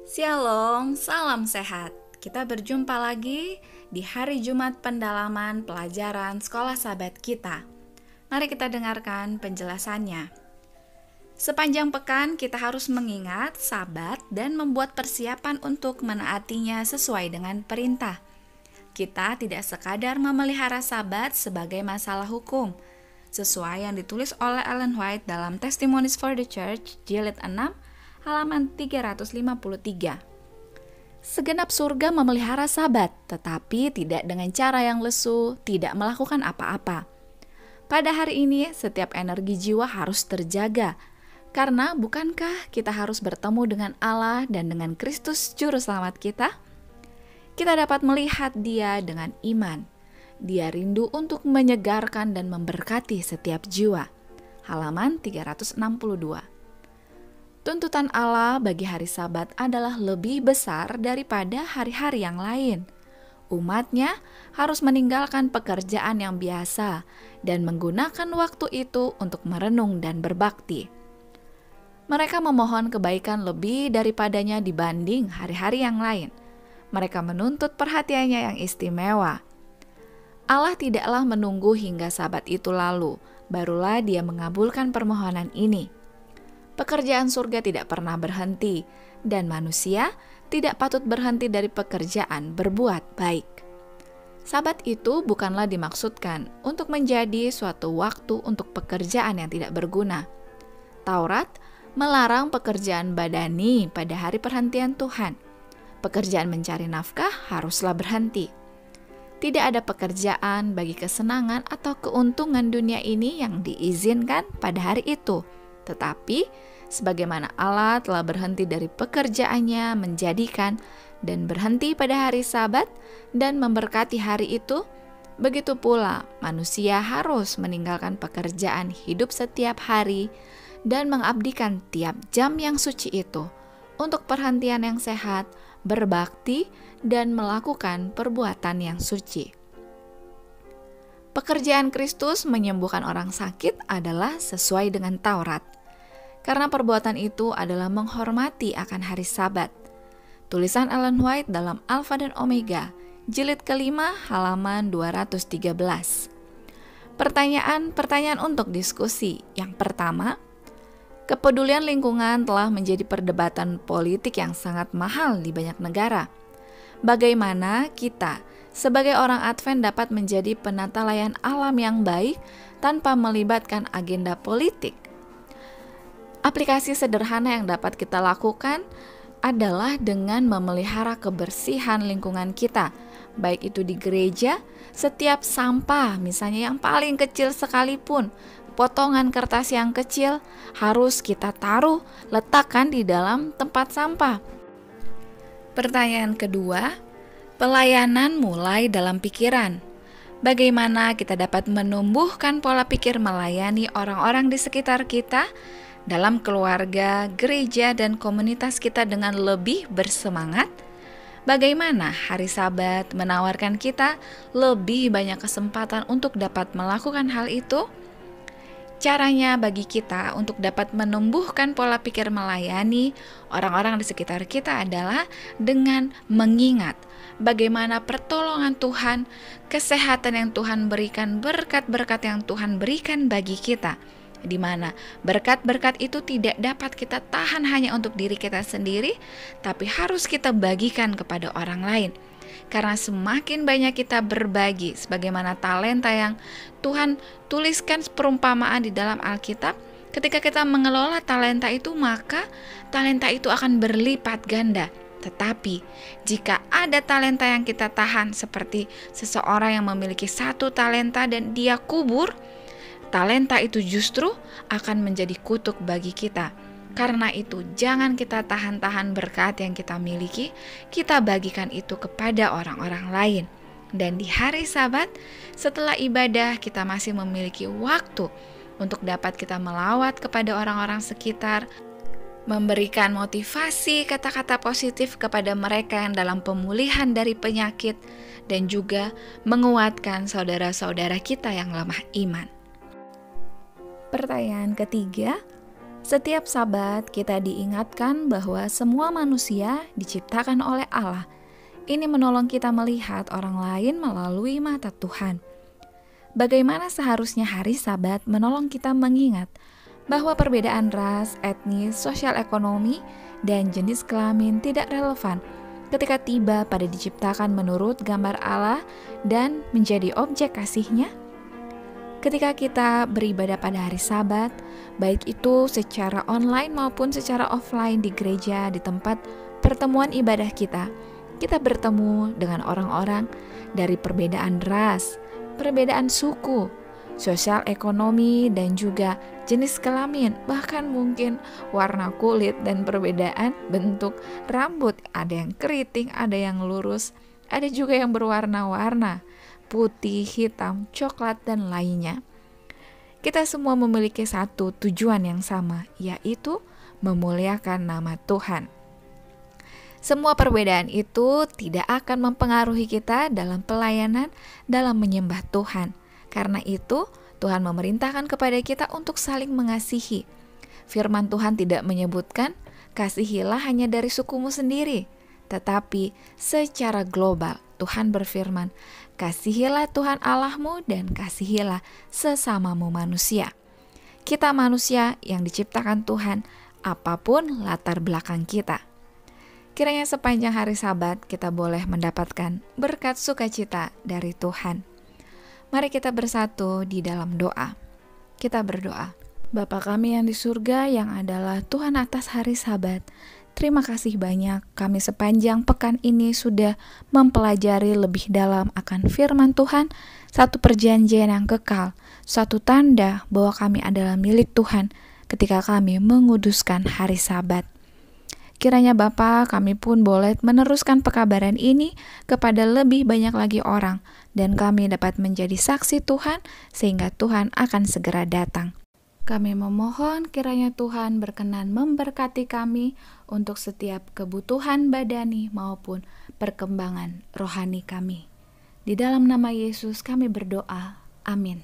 Shalom, salam sehat. Kita berjumpa lagi di hari Jumat pendalaman pelajaran Sekolah Sabat kita. Mari kita dengarkan penjelasannya. Sepanjang pekan kita harus mengingat Sabat dan membuat persiapan untuk menaatinya sesuai dengan perintah. Kita tidak sekadar memelihara Sabat sebagai masalah hukum, sesuai yang ditulis oleh Ellen White dalam Testimonies for the Church, jilid 6, halaman 353. Segenap surga memelihara Sabat, tetapi tidak dengan cara yang lesu, tidak melakukan apa-apa. Pada hari ini, setiap energi jiwa harus terjaga, karena bukankah kita harus bertemu dengan Allah dan dengan Kristus Juru Selamat kita? Kita dapat melihat Dia dengan iman. Dia rindu untuk menyegarkan dan memberkati setiap jiwa. Halaman 362. Tuntutan Allah bagi hari Sabat adalah lebih besar daripada hari-hari yang lain. Umatnya harus meninggalkan pekerjaan yang biasa dan menggunakan waktu itu untuk merenung dan berbakti. Mereka memohon kebaikan lebih daripadanya dibanding hari-hari yang lain. Mereka menuntut perhatiannya yang istimewa. Allah tidaklah menunggu hingga Sabat itu lalu, barulah Dia mengabulkan permohonan ini. Pekerjaan surga tidak pernah berhenti, dan manusia tidak patut berhenti dari pekerjaan berbuat baik. Sabat itu bukanlah dimaksudkan untuk menjadi suatu waktu untuk pekerjaan yang tidak berguna. Taurat melarang pekerjaan badani pada hari perhentian Tuhan. Pekerjaan mencari nafkah haruslah berhenti. Tidak ada pekerjaan bagi kesenangan atau keuntungan dunia ini yang diizinkan pada hari itu. Tetapi, sebagaimana Allah telah berhenti dari pekerjaannya menjadikan dan berhenti pada hari Sabat dan memberkati hari itu, begitu pula manusia harus meninggalkan pekerjaan hidup setiap hari dan mengabdikan tiap jam yang suci itu untuk perhentian yang sehat, berbakti, dan melakukan perbuatan yang suci. Pekerjaan Kristus menyembuhkan orang sakit adalah sesuai dengan Taurat, karena perbuatan itu adalah menghormati akan hari Sabat. Tulisan Ellen White dalam Alfa dan Omega, jilid kelima, halaman 213. Pertanyaan untuk diskusi. Yang pertama, kepedulian lingkungan telah menjadi perdebatan politik yang sangat mahal di banyak negara. Bagaimana kita sebagai orang Advent dapat menjadi penata layan alam yang baik tanpa melibatkan agenda politik? Aplikasi sederhana yang dapat kita lakukan adalah dengan memelihara kebersihan lingkungan kita, baik itu di gereja. Setiap sampah, misalnya yang paling kecil sekalipun, potongan kertas yang kecil, harus kita letakkan di dalam tempat sampah. Pertanyaan kedua, pelayanan mulai dalam pikiran. Bagaimana kita dapat menumbuhkan pola pikir melayani orang-orang di sekitar kita, dalam keluarga, gereja, dan komunitas kita dengan lebih bersemangat? Bagaimana hari Sabat menawarkan kita lebih banyak kesempatan untuk dapat melakukan hal itu? Caranya bagi kita untuk dapat menumbuhkan pola pikir melayani orang-orang di sekitar kita adalah dengan mengingat bagaimana pertolongan Tuhan, kesehatan yang Tuhan berikan, berkat-berkat yang Tuhan berikan bagi kita, di mana berkat-berkat itu tidak dapat kita tahan hanya untuk diri kita sendiri, tapi harus kita bagikan kepada orang lain. Karena semakin banyak kita berbagi sebagaimana talenta yang Tuhan tuliskan perumpamaan di dalam Alkitab, ketika kita mengelola talenta itu, maka talenta itu akan berlipat ganda. Tetapi jika ada talenta yang kita tahan, seperti seseorang yang memiliki satu talenta dan dia kubur, talenta itu justru akan menjadi kutuk bagi kita. Karena itu, jangan kita tahan-tahan berkat yang kita miliki, kita bagikan itu kepada orang-orang lain. Dan di hari Sabat, setelah ibadah, kita masih memiliki waktu untuk dapat kita melawat kepada orang-orang sekitar, memberikan motivasi kata-kata positif kepada mereka yang dalam pemulihan dari penyakit, dan juga menguatkan saudara-saudara kita yang lemah iman. Pertanyaan ketiga, Setiap Sabat kita diingatkan bahwa semua manusia diciptakan oleh Allah. Ini menolong kita melihat orang lain melalui mata Tuhan. Bagaimana seharusnya hari Sabat menolong kita mengingat bahwa perbedaan ras, etnis, sosial ekonomi, dan jenis kelamin tidak relevan ketika tiba pada diciptakan menurut gambar Allah dan menjadi objek kasih-Nya? Ketika kita beribadah pada hari Sabat, baik itu secara online maupun secara offline di gereja, di tempat pertemuan ibadah kita bertemu dengan orang-orang dari perbedaan ras, perbedaan suku, sosial ekonomi, dan juga jenis kelamin, bahkan mungkin warna kulit dan perbedaan bentuk rambut. Ada yang keriting, ada yang lurus, ada juga yang berwarna-warna, putih, hitam, coklat, dan lainnya. Kita semua memiliki satu tujuan yang sama, yaitu memuliakan nama Tuhan. Semua perbedaan itu tidak akan mempengaruhi kita dalam pelayanan, dalam menyembah Tuhan. Karena itu, Tuhan memerintahkan kepada kita untuk saling mengasihi. Firman Tuhan tidak menyebutkan, kasihilah hanya dari sukumu sendiri. Tetapi secara global, Tuhan berfirman, kasihilah Tuhan Allahmu dan kasihilah sesamamu manusia. Kita manusia yang diciptakan Tuhan, apapun latar belakang kita. Kiranya sepanjang hari Sabat kita boleh mendapatkan berkat sukacita dari Tuhan. Mari kita bersatu di dalam doa. Kita berdoa. Bapa kami yang di surga, yang adalah Tuhan atas hari Sabat, terima kasih banyak kami sepanjang pekan ini sudah mempelajari lebih dalam akan firman Tuhan, satu perjanjian yang kekal, suatu tanda bahwa kami adalah milik Tuhan ketika kami menguduskan hari Sabat. Kiranya Bapa, kami pun boleh meneruskan pekabaran ini kepada lebih banyak lagi orang, dan kami dapat menjadi saksi Tuhan sehingga Tuhan akan segera datang. Kami memohon kiranya Tuhan berkenan memberkati kami untuk setiap kebutuhan badani maupun perkembangan rohani kami. Di dalam nama Yesus kami berdoa. Amin.